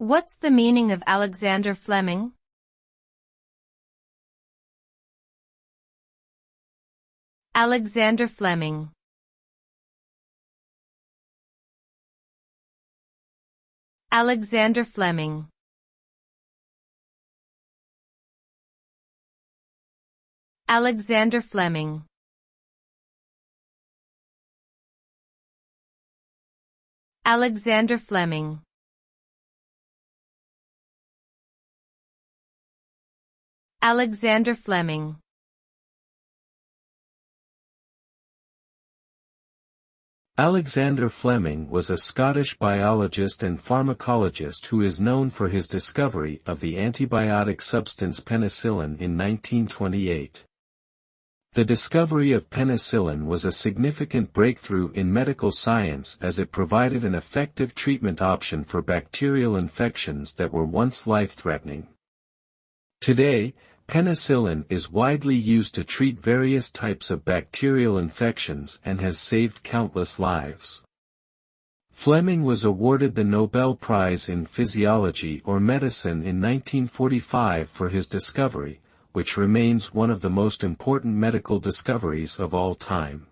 What's the meaning of Alexander Fleming? Alexander Fleming. Alexander Fleming. Alexander Fleming. Alexander Fleming. Alexander Fleming. Alexander Fleming was a Scottish biologist and pharmacologist who is known for his discovery of the antibiotic substance penicillin in 1928. The discovery of penicillin was a significant breakthrough in medical science as it provided an effective treatment option for bacterial infections that were once life-threatening. Today, penicillin is widely used to treat various types of bacterial infections and has saved countless lives. Fleming was awarded the Nobel Prize in Physiology or Medicine in 1945 for his discovery, which remains one of the most important medical discoveries of all time.